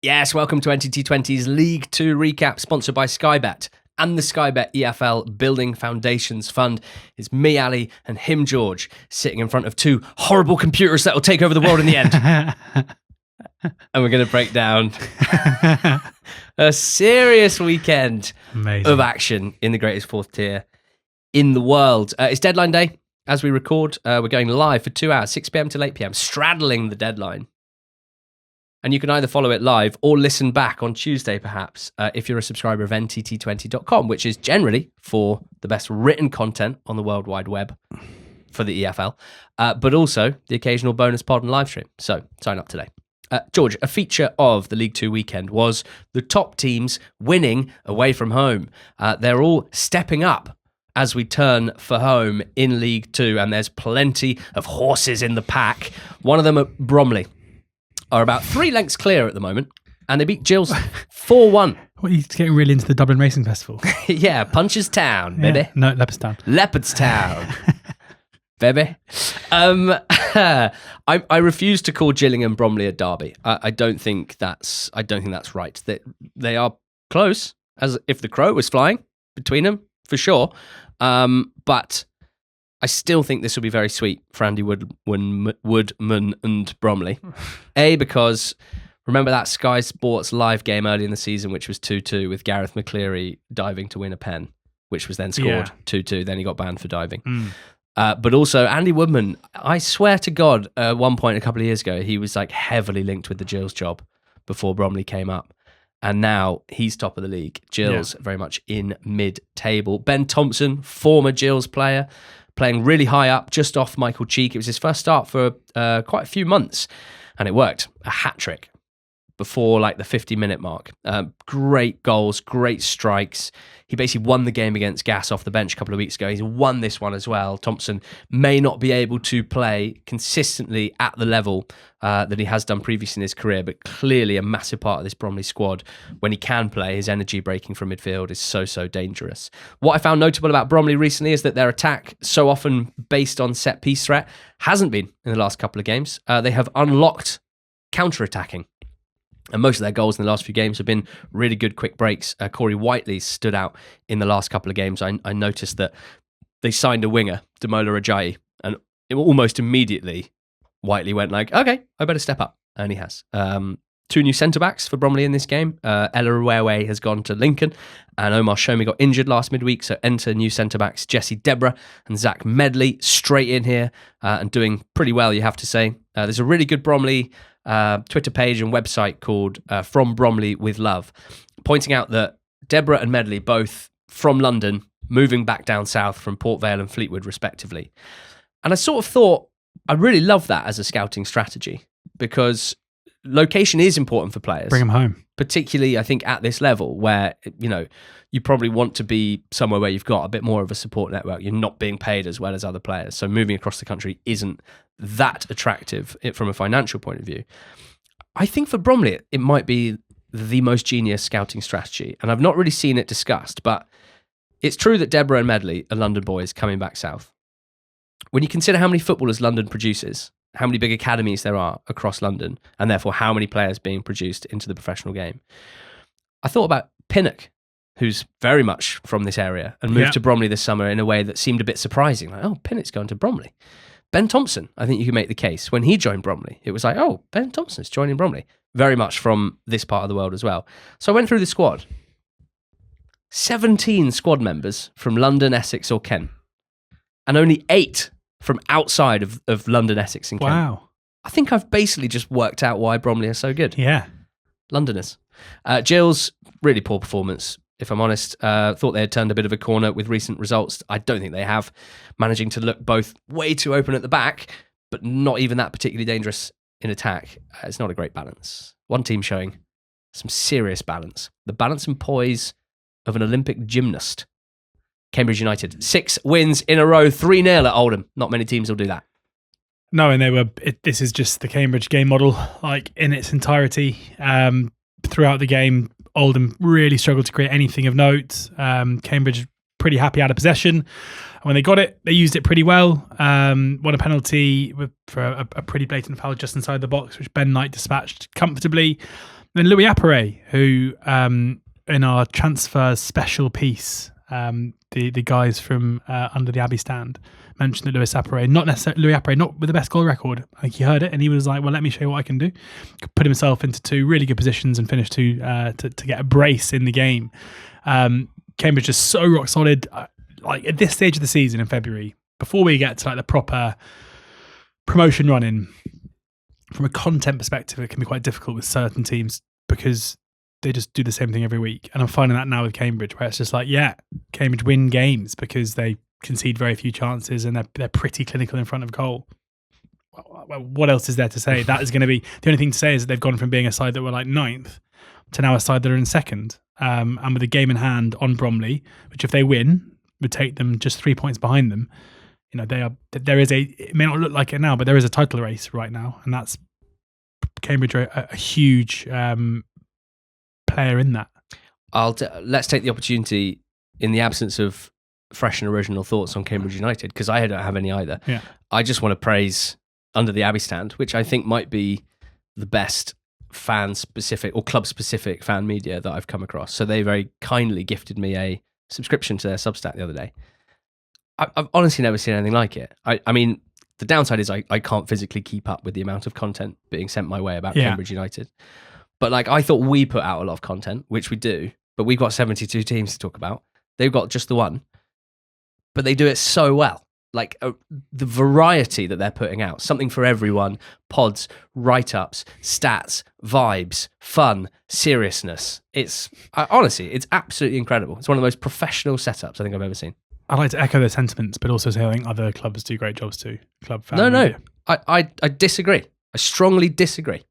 Yes, welcome to NTT20's League 2 recap, sponsored by Sky Bet and the Sky Bet EFL Building Foundations Fund. It's me, Ali, and him, George, sitting in front of two horrible computers that will take over the world in the end. And we're going to break down a serious weekend of action in the greatest fourth tier in the world. It's deadline day as we record. We're going live for 2 hours, 6 p.m. till 8 p.m, straddling the deadline. And you can either follow it live or listen back on Tuesday, perhaps, if you're a subscriber of NTT20.com, which is generally for the best written content on the World Wide Web for the EFL, but also the occasional bonus pod and live stream. So sign up today. George, a feature of the League 2 weekend was the top teams winning away from home. They're all stepping up as we turn for home in League 2, and there's plenty of horses in the pack. One of them at Bromley are about 3 lengths clear at the moment, and they beat Gills 4-1. What, he's getting really into the Dublin Racing Festival? Yeah, Punchestown, baby. Yeah, no, Leopardstown. Leopardstown, baby. I refuse to call Gillingham Bromley a derby. I don't think that's right. They are close, as if the crow was flying between them, for sure. But I still think this will be very sweet for Andy Woodman and Bromley. Because remember that Sky Sports live game early in the season, which was 2-2 with Gareth McCleary diving to win a pen, which was then scored 2-2. Then he got banned for diving. But also Andy Woodman, I swear to God, at one point a couple of years ago, he was like heavily linked with the Gills job before Bromley came up. And now he's top of the league. Gills very much in mid-table. Ben Thompson, former Gills player, playing really high up, just off Michael Cheek. It was his first start for quite a few months, and it worked. A hat-trick before like the 50-minute mark. Great goals, great strikes. He basically won the game against Gas off the bench a couple of weeks ago. He's won this one as well. Thompson may not be able to play consistently at the level that he has done previously in his career, but clearly a massive part of this Bromley squad. When he can play, his energy breaking from midfield is so dangerous. What I found notable about Bromley recently is that their attack, so often based on set-piece threat, hasn't been in the last couple of games. They have unlocked counter-attacking. And most of their goals in the last few games have been really good quick breaks. Corey Whiteley stood out in the last couple of games. I noticed that they signed a winger, Damola Ajayi, and almost immediately Whiteley went like, okay, I better step up. And he has. 2 new centre-backs for Bromley in this game. Ella Uwewe has gone to Lincoln, and Omar Shomi got injured last midweek, so enter new centre-backs Jesse Deborah and Zach Medley straight in here and doing pretty well, you have to say. There's a really good Bromley Twitter page and website called From Bromley with Love, pointing out that Deborah and Medley, both from London, moving back down south from Port Vale and Fleetwood respectively. And I sort of thought, I really love that as a scouting strategy, because location is important for players. Bring them home. Particularly, I think, at this level where, you probably want to be somewhere where you've got a bit more of a support network. You're not being paid as well as other players. So moving across the country isn't that attractive from a financial point of view. I think for Bromley, it might be the most genius scouting strategy. And I've not really seen it discussed, but it's true that Deborah and Medley are London boys coming back south. When you consider how many footballers London produces, how many big academies there are across London, and therefore how many players being produced into the professional game, I thought about Pinnock, who's very much from this area and moved to Bromley this summer in a way that seemed a bit surprising. Like, oh, Pinnock's going to Bromley. Ben Thompson, I think you can make the case. When he joined Bromley, it was like, oh, Ben Thompson's joining Bromley. Very much from this part of the world as well. So I went through the squad. 17 squad members from London, Essex or Kent. And only 8 from outside of London, Essex and Kent. Wow. I think I've basically just worked out why Bromley are so good. Yeah. Londoners. Gills, really poor performance, if I'm honest. Thought they had turned a bit of a corner with recent results. I don't think they have. Managing to look both way too open at the back, but not even that particularly dangerous in attack. It's not a great balance. One team showing some serious balance. The balance and poise of an Olympic gymnast. Cambridge United, 6 wins in a row, 3-0 at Oldham. Not many teams will do that. No, and this is just the Cambridge game model, like in its entirety. Throughout the game, Oldham really struggled to create anything of note. Cambridge pretty happy out of possession. And when they got it, they used it pretty well. Won a penalty for a pretty blatant foul just inside the box, which Ben Knight dispatched comfortably. Then Louis Apperet, who in our transfer special piece, the guys from Under the Abbey Stand mentioned that Louis Apperet, not with the best goal record. I think he heard it and he was like, well, let me show you what I can do. Put himself into 2 really good positions and finished to get a brace in the game. Cambridge is so rock solid. Like at this stage of the season in February, before we get to like the proper promotion run-in, from a content perspective, it can be quite difficult with certain teams because they just do the same thing every week. And I'm finding that now with Cambridge, where it's just like, yeah, Cambridge win games because they concede very few chances and they're pretty clinical in front of goal. Well, what else is there to say? That is going to be, the only thing to say is that they've gone from being a side that were like 9th to now a side that are in 2nd. And with a game in hand on Bromley, which if they win, would take them just 3 points behind them. You know, it may not look like it now, but there is a title race right now, and that's Cambridge are a huge player in that. Let's take the opportunity, in the absence of fresh and original thoughts on Cambridge United, because I don't have any either. Yeah. I just want to praise Under the Abbey Stand, which I think might be the best fan-specific or club-specific fan media that I've come across. So they very kindly gifted me a subscription to their Substack the other day. I've honestly never seen anything like it. I mean, the downside is I can't physically keep up with the amount of content being sent my way about Cambridge United. But like, I thought we put out a lot of content, which we do, but we've got 72 teams to talk about. They've got just the one, but they do it so well. Like the variety that they're putting out, something for everyone, pods, write-ups, stats, vibes, fun, seriousness. Honestly, it's absolutely incredible. It's one of the most professional setups I think I've ever seen. I'd like to echo their sentiments, but also say I think other clubs do great jobs too. No. I disagree. I strongly disagree.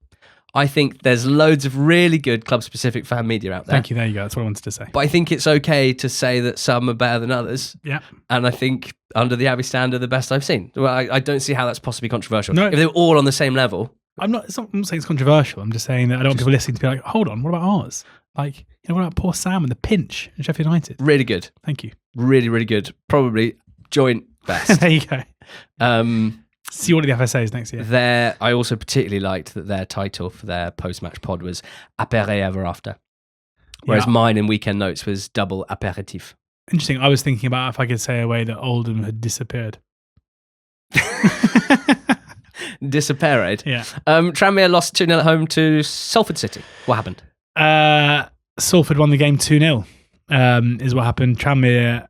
I think there's loads of really good club-specific fan media out there. Thank you. There you go. That's what I wanted to say. But I think it's okay to say that some are better than others. Yeah. And I think Under the Abbey Stand are the best I've seen. Well, I don't see how that's possibly controversial. No. If they're all on the same level. I'm not saying it's controversial. I'm just saying that I don't want people listening to be like, hold on, what about ours? Like, what about poor Sam and the pinch in Sheffield United? Really good. Thank you. Really, really good. Probably joint best. There you go. See all of the FSAs next year. I also particularly liked that their title for their post-match pod was Apéret Ever After, whereas mine in Weekend Notes was Double Apéritif. Interesting. I was thinking about if I could say a way that Oldham had disappeared. Disappeared? Yeah. Tranmere lost 2-0 at home to Salford City. What happened? Salford won the game 2-0 is what happened. Tranmere...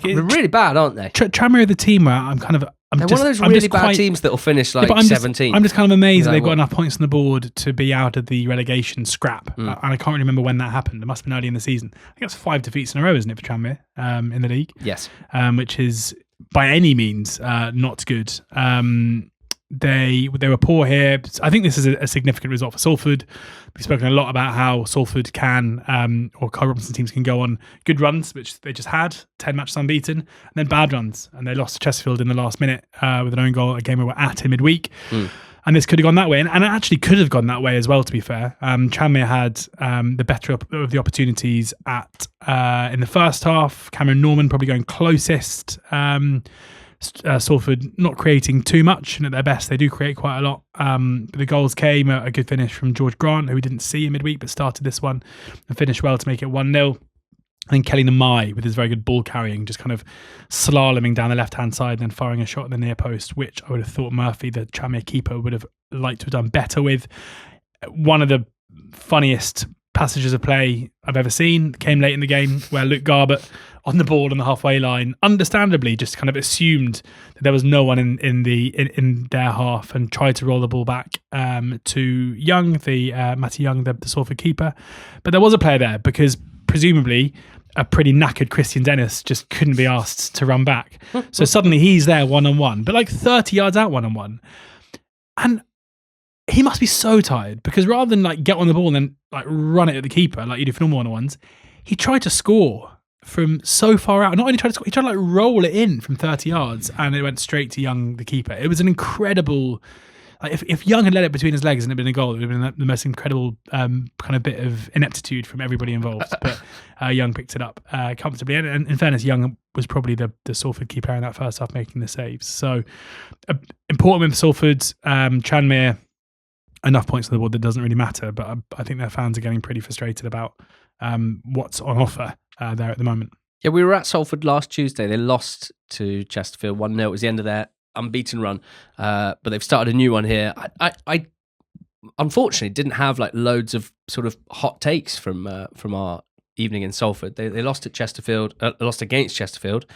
they're really bad, aren't they? Tranmere are the team where they're one of those really bad teams that will finish like 17th. I'm just kind of amazed that they've got enough points on the board to be out of the relegation scrap. And I can't really remember when that happened. It must have been early in the season. I think that's 5 defeats in a row, isn't it, for Tranmere in the league? Yes. Which is by any means not good. They were poor here. I think this is a significant result for Salford. We've spoken a lot about how Salford can, or Carl Robinson teams can go on good runs, which they just had, 10 matches unbeaten, and then bad runs. And they lost to Chesterfield in the last minute with an own goal, a game we were at in midweek. And this could have gone that way. And it actually could have gone that way as well, to be fair. Tranmere had the better of the opportunities in the first half. Cameron Norman probably going closest. Salford not creating too much, and at their best they do create quite a lot. But the goals came, a good finish from George Grant, who we didn't see in midweek but started this one and finished well to make it 1-0. I think Kelly Namai, with his very good ball carrying, just kind of slaloming down the left-hand side and then firing a shot in the near post, which I would have thought Murphy, the Tranmere keeper, would have liked to have done better with. One of the funniest passages of play I've ever seen came late in the game, where Luke Garbett on the ball on the halfway line, understandably just kind of assumed that there was no one in their half and tried to roll the ball back to Young, Matty Young, the Salford keeper. But there was a player there because presumably a pretty knackered Christian Dennis just couldn't be asked to run back. So suddenly he's there one-on-one, but like 30 yards out one-on-one. And he must be so tired because rather than like get on the ball and then like run it at the keeper like you do for normal one-on-ones, he tried to score from so far out. Not only tried to score, he tried to like roll it in from 30 yards and it went straight to Young, the keeper. It was an incredible... Like if Young had let it between his legs and it had been a goal, it would have been the most incredible kind of bit of ineptitude from everybody involved. But Young picked it up comfortably. And in fairness, Young was probably the Salford key player in that first half making the saves. So important win for Salford. Tranmere enough points on the board that doesn't really matter. But I think their fans are getting pretty frustrated about what's on offer there at the moment. Yeah, we were at Salford last Tuesday. They lost to Chesterfield 1-0. It was the end of their unbeaten run, but they've started a new one here. I unfortunately didn't have like loads of sort of hot takes from our evening in Salford. They lost at Chesterfield, lost against Chesterfield.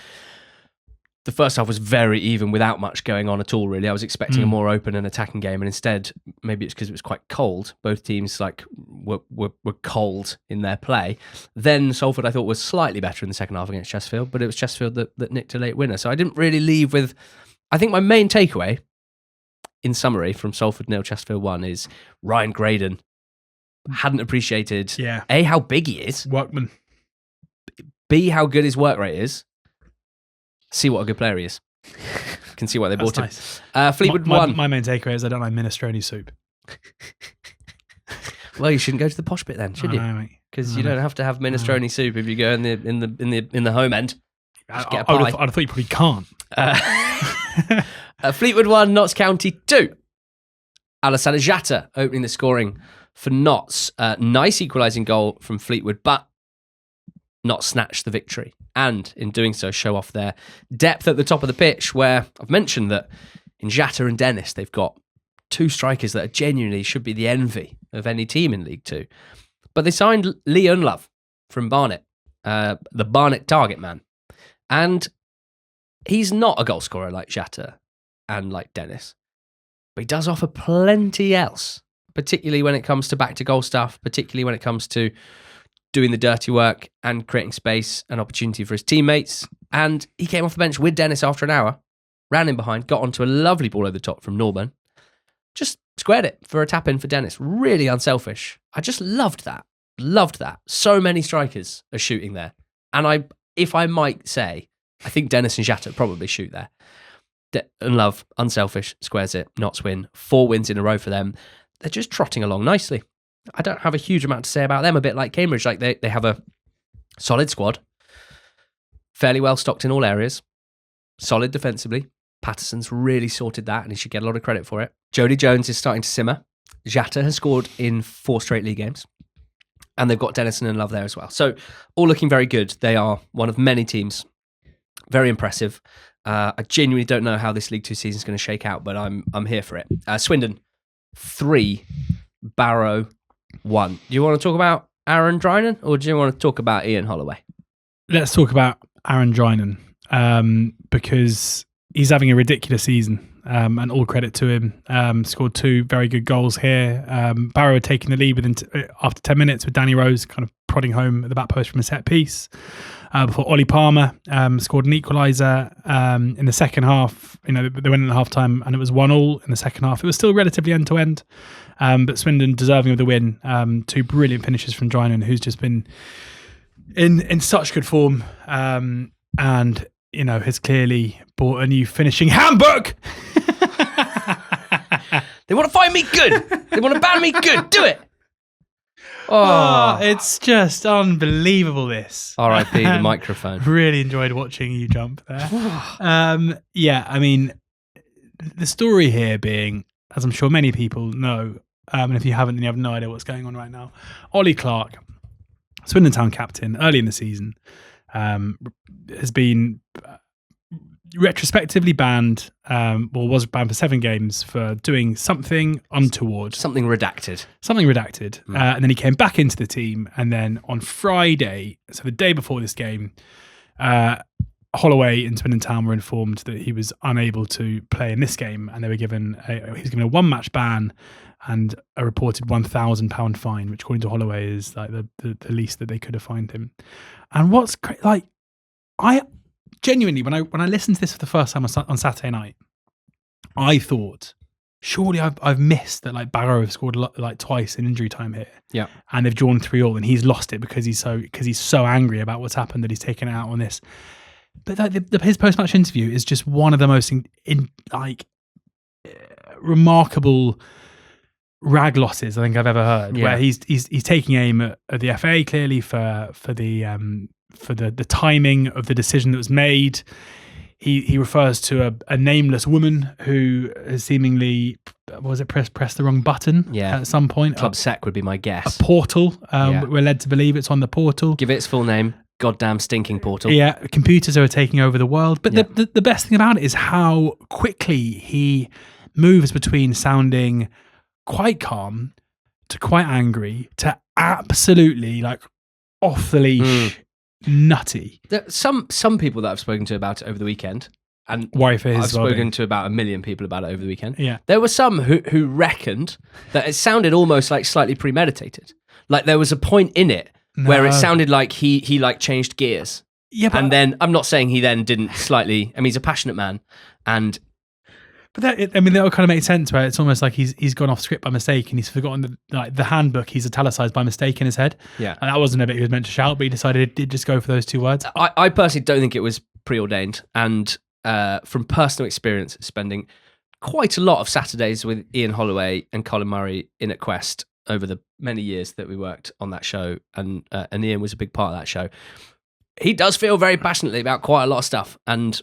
The first half was very even without much going on at all, really. I was expecting a more open and attacking game, and instead, maybe it's because it was quite cold. Both teams were cold in their play. Then Salford, I thought, was slightly better in the second half against Chesterfield, but it was Chesterfield that nicked a late winner. So I didn't really leave with... I think my main takeaway, in summary, from Salford 0, Chesterfield 1 is Ryan Graydon hadn't appreciated, A, how big he is. Workman. B, how good his work rate is. See what a good player he is. Can see why they bought him. Nice. Fleetwood 1. My main takeaway is I don't like minestrone soup. Well, you shouldn't go to the posh bit then, should you? Because you don't have to have minestrone soup if you go in the home end. Just get a pie. I'd have thought you probably can't. Fleetwood 1, Notts County 2. Alexandra Jatta opening the scoring for Notts. Nice equalising goal from Fleetwood, but Notts snatched the victory. And in doing so, show off their depth at the top of the pitch, where I've mentioned that in Jatta and Dennis, they've got two strikers that are genuinely should be the envy of any team in League Two. But they signed Lee Unlove from Barnet, the Barnet target man. And he's not a goal scorer like Jatta and like Dennis, but he does offer plenty else, particularly when it comes to back-to-goal stuff, particularly when it comes to doing the dirty work and creating space and opportunity for his teammates. And he came off the bench with Dennis after an hour, ran in behind, got onto a lovely ball over the top from Norman, just squared it for a tap-in for Dennis. Really unselfish. I just loved that. Loved that. So many strikers are shooting there. And if I might say, I think Dennis and Jatta probably shoot there. Unlove, unselfish, squares it, Notts win. 4 wins in a row for them. They're just trotting along nicely. I don't have a huge amount to say about them. A bit like Cambridge, like they have a solid squad, fairly well stocked in all areas, solid defensively. Patterson's really sorted that, and he should get a lot of credit for it. Jody Jones is starting to simmer. Jatta has scored in 4 straight league games, and they've got Dennison and Love there as well. So all looking very good. They are one of many teams. Very impressive. I genuinely don't know how this League Two season is going to shake out, but I'm here for it. Swindon 3, Barrow 1. Do you want to talk about Aaron Drinan, or do you want to talk about Ian Holloway? Let's talk about Aaron Drinan, because he's having a ridiculous season, and all credit to him. Scored 2 very good goals here. Barrow had taken the lead after 10 minutes with Danny Rose kind of prodding home at the back post from a set piece. Before Ollie Palmer scored an equaliser in the second half. They went in at half time and it was 1-1 in the second half. It was still relatively end to end, but Swindon deserving of the win. 2 brilliant finishes from Drinan, who's just been in such good form, and has clearly bought a new finishing handbook. They want to find me good. They want to ban me good. Do it. Oh, it's just unbelievable, this. R.I.P. the microphone. Really enjoyed watching you jump there. The story here being, as I'm sure many people know, and if you haven't, then you have no idea what's going on right now. Ollie Clark, Swindon Town captain, early in the season, has been retrospectively banned, was banned for 7 games for doing something untoward. Something redacted. And then he came back into the team, and then on Friday, so the day before this game, Holloway and Swindon Town were informed that he was unable to play in this game, and he was given a 1-match ban and a reported £1,000 fine, which according to Holloway is like the least that they could have fined him. And what's I genuinely, when I listened to this for the first time on Saturday night, I thought, surely I've missed that like Barrow have scored twice in injury time here. Yeah. And they've drawn 3-3, and he's lost it because he's so angry about what's happened that he's taken it out on this. But his post-match interview is just one of the most remarkable rag losses I think I've ever heard. Yeah. Where he's taking aim at the FA clearly for the timing of the decision that was made. he refers to a nameless woman who has seemingly pressed the wrong button at some point. Club sec would be my guess. A portal. We're led to believe it's on the portal. Give it its full name. Goddamn stinking portal. Yeah, computers are taking over the world. But the best thing about it is how quickly he moves between sounding quite calm to quite angry to absolutely like off the leash, nutty. Some people that I've spoken to about it over the weekend, and worry for his I've well-being. spoken to about 1 million people about it over the weekend. Yeah, there were some who reckoned that it sounded almost like slightly premeditated. Like there was a point in it where it sounded like he like changed gears. Yeah, but, and then I'm not saying he then didn't slightly. I mean, he's a passionate man, but that would kind of make sense. Where it's almost like he's gone off script by mistake and he's forgotten the handbook. He's italicized by mistake in his head. Yeah, and that wasn't a bit he was meant to shout, but he decided to just go for those two words. I personally don't think it was preordained, and from personal experience, spending quite a lot of Saturdays with Ian Holloway and Colin Murray in at Quest over the many years that we worked on that show, and Ian was a big part of that show. He does feel very passionately about quite a lot of stuff, and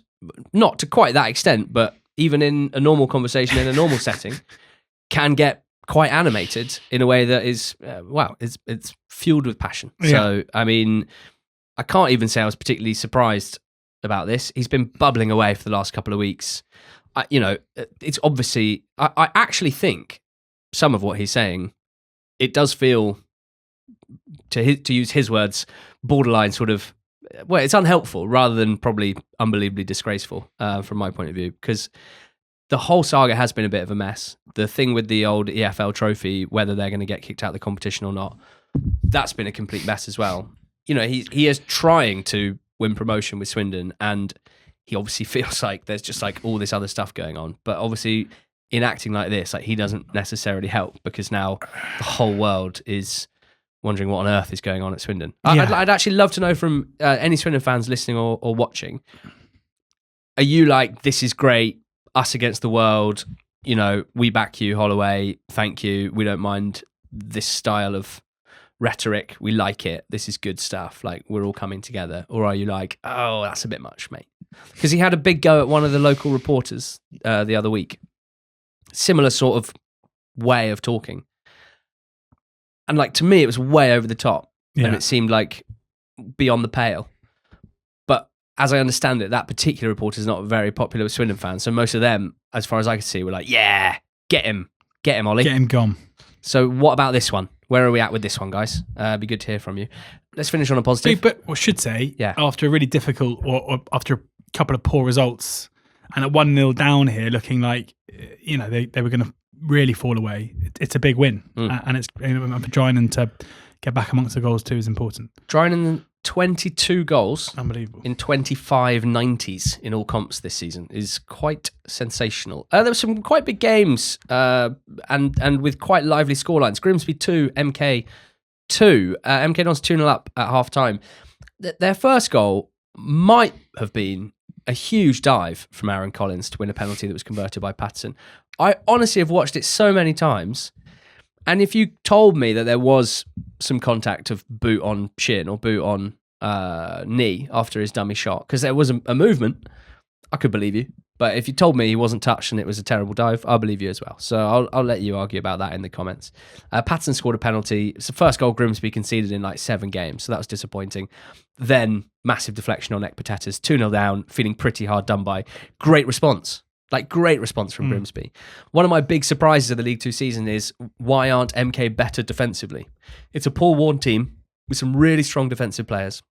not to quite that extent, but even in a normal conversation in a normal setting, can get quite animated in a way that is, it's fueled with passion. Yeah. So, I mean, I can't even say I was particularly surprised about this. He's been bubbling away for the last couple of weeks. It's obviously, I actually think some of what he's saying, it does feel, to use his words, borderline sort of, well, it's unhelpful rather than probably unbelievably disgraceful from my point of view, because the whole saga has been a bit of a mess. The thing with the old EFL trophy, whether they're going to get kicked out of the competition or not, that's been a complete mess as well. You know, he is trying to win promotion with Swindon, and he obviously feels like there's just like all this other stuff going on. But obviously, in acting like this, like he doesn't necessarily help, because now the whole world is wondering what on earth is going on at Swindon. Yeah. I'd actually love to know from any Swindon fans listening or watching, are you like, this is great, us against the world, you know, we back you, Holloway, thank you, we don't mind this style of rhetoric, we like it, this is good stuff, like we're all coming together? Or are you like, oh, that's a bit much, mate? Because he had a big go at one of the local reporters the other week. Similar sort of way of talking. And like, to me, it was way over the top. Yeah. And it seemed like beyond the pale. But as I understand it, that particular reporter is not very popular with Swindon fans. So most of them, as far as I could see, were like, yeah, get him, Ollie. Get him gone. So what about this one? Where are we at with this one, guys? Be good to hear from you. Let's finish on a positive. But I should say, after a really difficult, or after a couple of poor results, and at 1-0 down here, looking like, you know, they were going to really fall away. It's a big win. And it's for Drinan to get back amongst the goals too is important. Drinan, 22 goals. Unbelievable. In 25 90s in all comps this season is quite sensational. There were some quite big games and with quite lively scorelines. Grimsby 2, MK 2. MK Dons 2-0 up at half-time. Their first goal might have been a huge dive from Aaron Collins to win a penalty that was converted by Patterson. I honestly have watched it so many times, and if you told me that there was some contact of boot on shin or boot on knee after his dummy shot, because there was a movement, I could believe you. But if you told me he wasn't touched and it was a terrible dive, I'll believe you as well. So I'll let you argue about that in the comments. Patterson scored a penalty. It's the first goal Grimsby conceded in like 7 games, so that was disappointing. Then massive deflection on Ekpatetas, 2-0 down, feeling pretty hard done by. Great response. Like, great response from Grimsby. One of my big surprises of the League 2 season is, why aren't MK better defensively? It's a Paul Warne team with some really strong defensive players.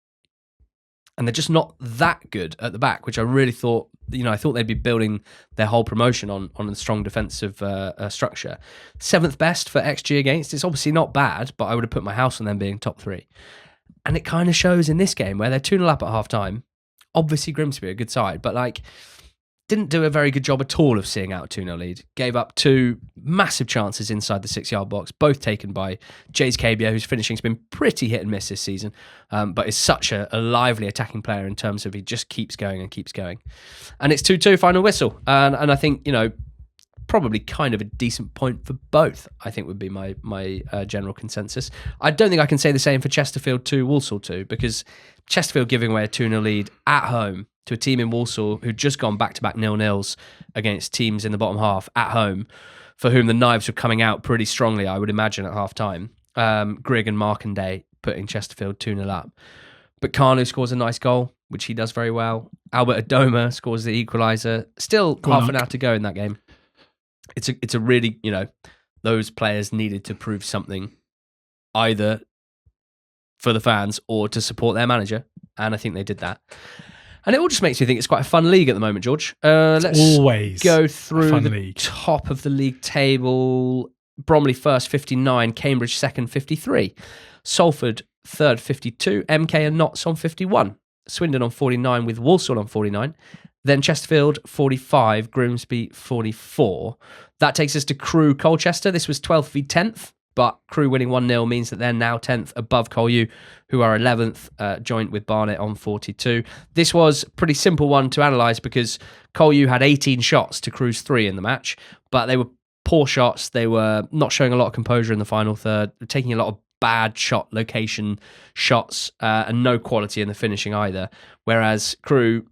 And they're just not that good at the back, which I really thought, you know, I thought they'd be building their whole promotion on a strong defensive structure. 7th best for XG against. It's obviously not bad, but I would have put my house on them being top 3. And it kind of shows in this game where they're 2-0 up at half time. Obviously, Grimsby are a good side, but like, didn't do a very good job at all of seeing out a 2-0 lead. Gave up 2 massive chances inside the 6-yard box, both taken by Jays Cabia, whose finishing's been pretty hit and miss this season, but is such a lively attacking player in terms of he just keeps going and keeps going. And it's 2-2 final whistle. And I think, you know, probably kind of a decent point for both, I think would be my general consensus. I don't think I can say the same for Chesterfield 2, Walsall 2, because Chesterfield giving away a 2-0 lead at home to a team in Walsall who'd just gone back-to-back 0-0s against teams in the bottom half at home, for whom the knives were coming out pretty strongly, I would imagine, at half-time. Grigg and Markanday putting Chesterfield 2-0 up. But Kanu scores a nice goal, which he does very well. Albert Adoma scores the equaliser. Still half an hour to go in that game. It's a really, those players needed to prove something either for the fans or to support their manager. And I think they did that. And it all just makes me think it's quite a fun league at the moment, George. Let's always go through the league. Top of the league table. Bromley first, 59. Cambridge second, 53. Salford third, 52. MK and Notts on 51. Swindon on 49 with Walsall on 49. Then Chesterfield, 45. Grimsby, 44. That takes us to Crewe, Colchester. This was 12th v 10th, but Crewe winning 1-0 means that they're now 10th above Colchester, who are 11th, joint with Barnet on 42. This was a pretty simple one to analyse because Colchester had 18 shots to Crewe's 3 in the match, but they were poor shots. They were not showing a lot of composure in the final third, taking a lot of bad shot location shots and no quality in the finishing either. Whereas Crewe,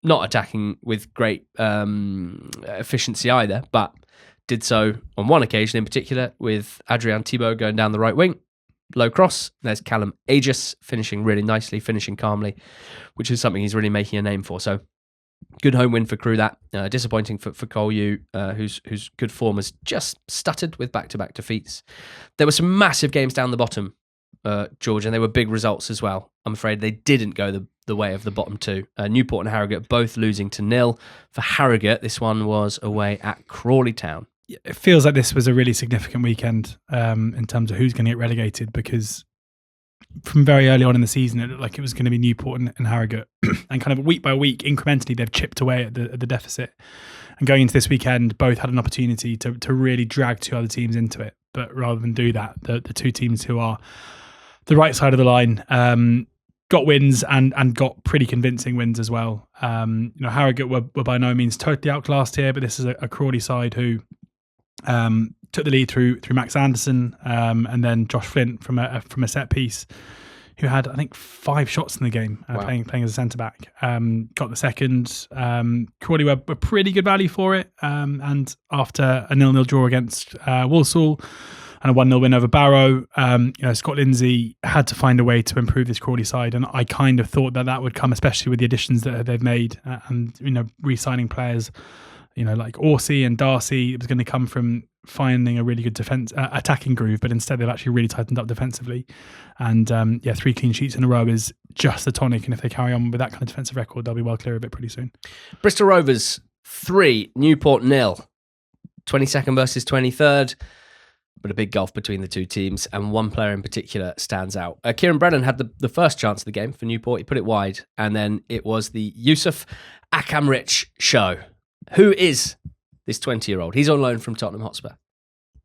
not attacking with great efficiency either, but did so on one occasion in particular with Adrian Thibault going down the right wing. Low cross. There's Callum Aegis finishing really nicely, finishing calmly, which is something he's really making a name for. So good home win for Crewe that. Disappointing for Colchester, whose good form has just stuttered with back-to-back defeats. There were some massive games down the bottom, George, and they were big results as well. I'm afraid they didn't go the way of the bottom two. Newport and Harrogate both losing to 0. For Harrogate, this one was away at Crawley Town. It feels like this was a really significant weekend in terms of who's going to get relegated, because from very early on in the season, it looked like it was going to be Newport and Harrogate. And kind of week by week, incrementally, they've chipped away at the deficit. And going into this weekend, both had an opportunity to really drag two other teams into it. But rather than do that, the two teams who are the right side of the line got wins and got pretty convincing wins as well. Harrogate were by no means totally outclassed here, but this is a Crawley side who took the lead through Max Anderson and then Josh Flint from a set piece, who had, I think, 5 shots in the game playing as a centre back. Got the second. Crawley were pretty good value for it, and after a 0-0 draw against Walsall and a 1-0 win over Barrow, Scott Lindsay had to find a way to improve this Crawley side, and I kind of thought that would come, especially with the additions that they've made and re-signing players like Orsey and Darcy. It was going to come from finding a really good defense attacking groove, but instead they've actually really tightened up defensively. And 3 clean sheets in a row is just the tonic, and if they carry on with that kind of defensive record, they'll be well clear of it pretty soon. Bristol Rovers 3, Newport 0. 22nd versus 23rd, but a big gulf between the two teams, and one player in particular stands out. Kieran Brennan had the first chance of the game for Newport. He put it wide, and then it was the Yusuf Akamrich show. Who is this 20-year-old? He's on loan from Tottenham Hotspur.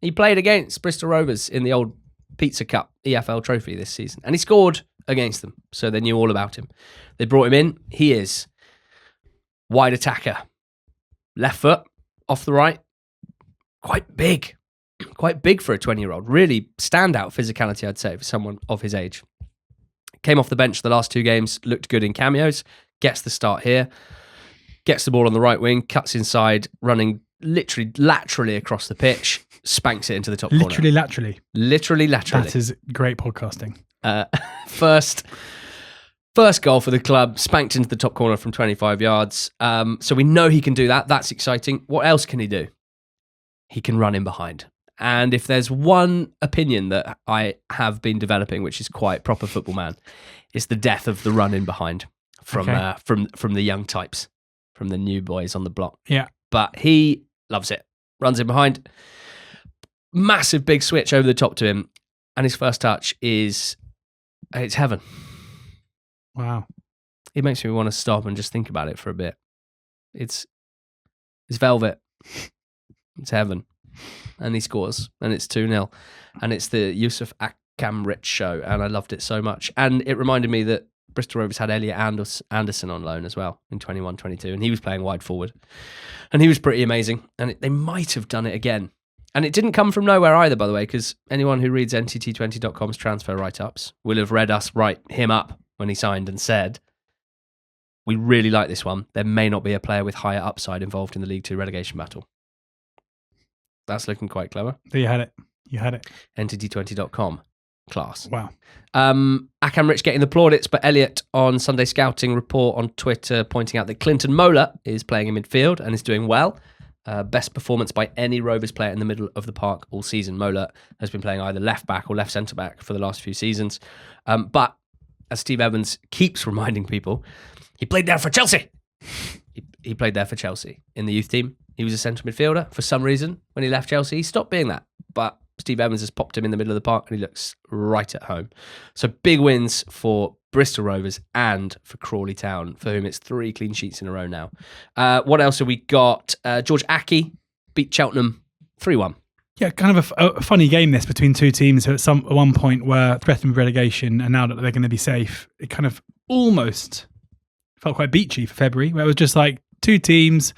He played against Bristol Rovers in the old Pizza Cup EFL trophy this season, and he scored against them, so they knew all about him. They brought him in. He is wide attacker. Left foot, off the right. Quite big for a 20-year-old. Really standout physicality, I'd say, for someone of his age. Came off the bench the last 2 games, looked good in cameos, gets the start here. Gets the ball on the right wing, cuts inside, running literally laterally across the pitch, spanks it into the top corner. Literally laterally. That is great podcasting. First goal for the club, spanked into the top corner from 25 yards. So we know he can do that. That's exciting. What else can he do? He can run in behind. And if there's one opinion that I have been developing, which is quite proper football man, it's the death of the run in behind from the young types. From the new boys on the block. Yeah. But he loves it. Runs in behind. Massive big switch over the top to him. And his first touch it's heaven. Wow. It makes me want to stop and just think about it for a bit. It's velvet. It's heaven. And he scores. And it's 2-0. And it's the Yusuf Akamrich show. And I loved it so much. And it reminded me that Bristol Rovers had Elliot Anderson on loan as well in 21-22, and he was playing wide forward. And he was pretty amazing. And they might have done it again. And it didn't come from nowhere either, by the way, because anyone who reads NTT20.com's transfer write-ups will have read us write him up when he signed and said, we really like this one. There may not be a player with higher upside involved in the League Two relegation battle. That's looking quite clever. There you had it. You had it. NTD20.com. Class. Wow. Akam Rich getting the plaudits, but Elliot on Sunday Scouting report on Twitter pointing out that Clinton Mola is playing in midfield and is doing well. Best performance by any Rovers player in the middle of the park all season. Mola has been playing either left back or left centre back for the last few seasons. But as Steve Evans keeps reminding people, he played there for Chelsea. He played there for Chelsea in the youth team. He was a central midfielder. For some reason, when he left Chelsea, he stopped being that. But Steve Evans has popped him in the middle of the park and he looks right at home. So big wins for Bristol Rovers and for Crawley Town, for whom it's 3 clean sheets in a row now. What else have we got? George Aki beat Cheltenham 3-1. Yeah, kind of a funny game this between two teams who at one point were threatened with relegation, and now that they're going to be safe, it kind of almost felt quite beachy for February, where it was just like two teams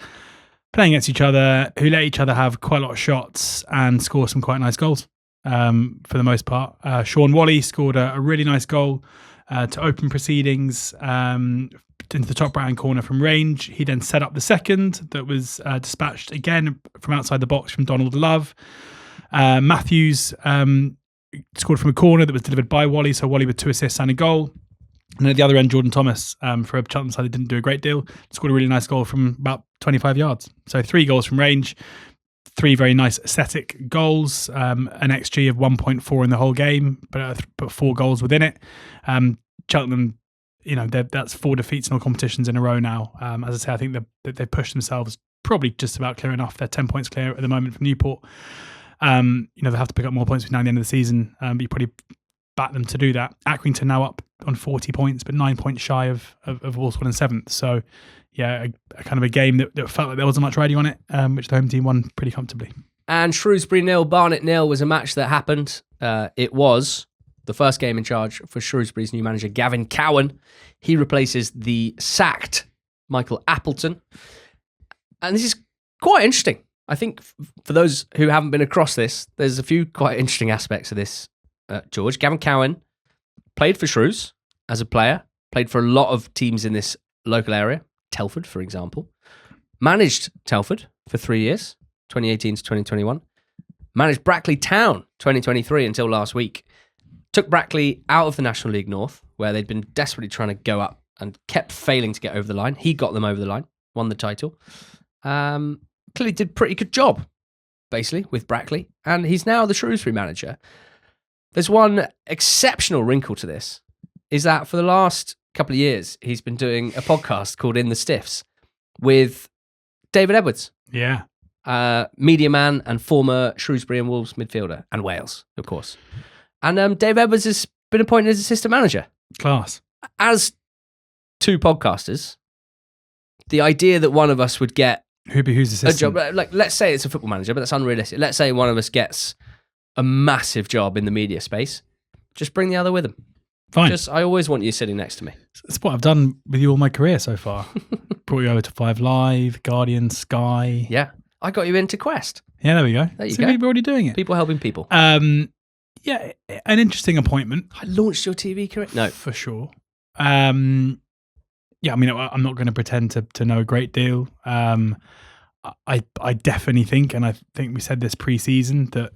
playing against each other who let each other have quite a lot of shots and score some quite nice goals for the most part. Sean Wally scored a really nice goal to open proceedings into the top right-hand corner from range. He then set up the second that was dispatched again from outside the box from Donald Love. Matthews scored from a corner that was delivered by Wally, so Wally with 2 assists and a goal. And at the other end, Jordan Thomas, for a Cheltenham side that didn't do a great deal, scored a really nice goal from about 25 yards. So 3 goals from range, 3 very nice aesthetic goals, an XG of 1.4 in the whole game, but 4 goals within it. Cheltenham, that's 4 defeats in all competitions in a row now. As I say, I think that they've pushed themselves probably just about clear enough. They're 10 points clear at the moment from Newport. They'll have to pick up more points between now and the end of the season, but you probably back them to do that. Accrington now up on 40 points, but 9 points shy of Walsall in 7th. So, yeah, a kind of a game that felt like there wasn't much riding on it, which the home team won pretty comfortably. And Shrewsbury 0, Barnet 0 was a match that happened. It was the first game in charge for Shrewsbury's new manager, Gavin Cowan. He replaces the sacked Michael Appleton. And this is quite interesting. I think for those who haven't been across this, there's a few quite interesting aspects of this, George. Gavin Cowan played for Shrews as a player, played for a lot of teams in this local area, Telford, for example. Managed Telford for 3 years, 2018 to 2021. Managed Brackley Town 2023 until last week. Took Brackley out of the National League North, where they'd been desperately trying to go up and kept failing to get over the line. He got them over the line, won the title. Clearly did a pretty good job, basically, with Brackley. And he's now the Shrewsbury manager. There's one exceptional wrinkle to this, is that for the last couple of years, he's been doing a podcast called In the Stiffs with David Edwards. Yeah. Media man and former Shrewsbury and Wolves midfielder, and Wales, of course. And Dave Edwards has been appointed as assistant manager. Class. As 2 podcasters, the idea that one of us would get who's assistant? a job, like let's say it's a football manager, but that's unrealistic. Let's say one of us gets a massive job in the media space. Just bring the other with him. Fine. I always want you sitting next to me. That's what I've done with you all my career so far. Brought you over to 5 Live, Guardian, Sky. Yeah. I got you into Quest. Yeah, there we go. There you go. We're already doing it. People helping people. Yeah, an interesting appointment. I launched your TV career? No. For sure. Yeah, I mean, I'm not going to pretend to know a great deal. I definitely think, and I think we said this pre-season, that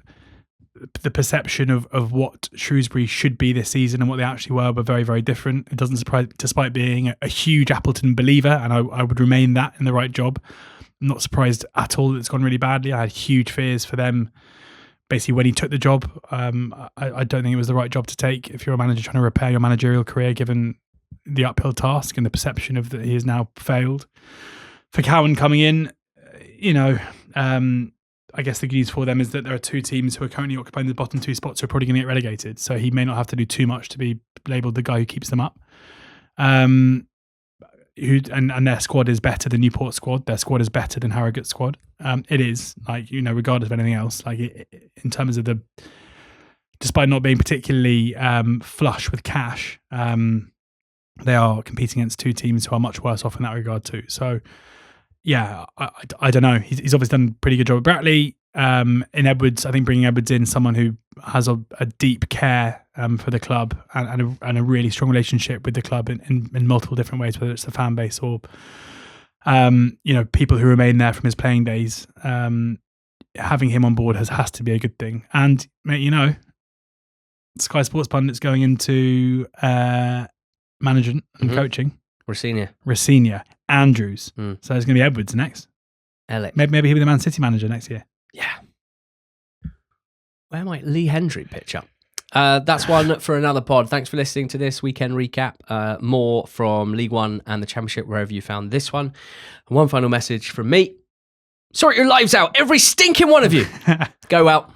the perception of what Shrewsbury should be this season and what they actually were very, very different. It doesn't surprise, despite being a huge Appleton believer, and I would remain that in the right job. I'm not surprised at all that it's gone really badly. I had huge fears for them. Basically, when he took the job, I don't think it was the right job to take if you're a manager trying to repair your managerial career, given the uphill task and the perception of that he has now failed. For Cowan coming in, I guess the good news for them is that there are 2 teams who are currently occupying the bottom 2 spots who are probably going to get relegated. So he may not have to do too much to be labelled the guy who keeps them up. And their squad is better than Newport's squad. Their squad is better than Harrogate's squad. It is, regardless of anything else, in terms of despite not being particularly flush with cash, they are competing against 2 teams who are much worse off in that regard too. So, yeah, I don't know. He's obviously done a pretty good job at Brackley. in Edwards, I think bringing Edwards in, someone who has a deep care for the club and a really strong relationship with the club in multiple different ways, whether it's the fan base or people who remain there from his playing days. Having him on board has to be a good thing. And mate, Sky Sports pundits going into management and coaching. Rossini, Andrews. So there's going to be Edwards next. Elek. Maybe he'll be the Man City manager next year. Yeah. Where might Lee Hendry pitch up? That's one for another pod. Thanks for listening to this weekend recap. More from League One and the Championship wherever you found this one. And one final message from me. Sort your lives out, every stinking one of you. Go out.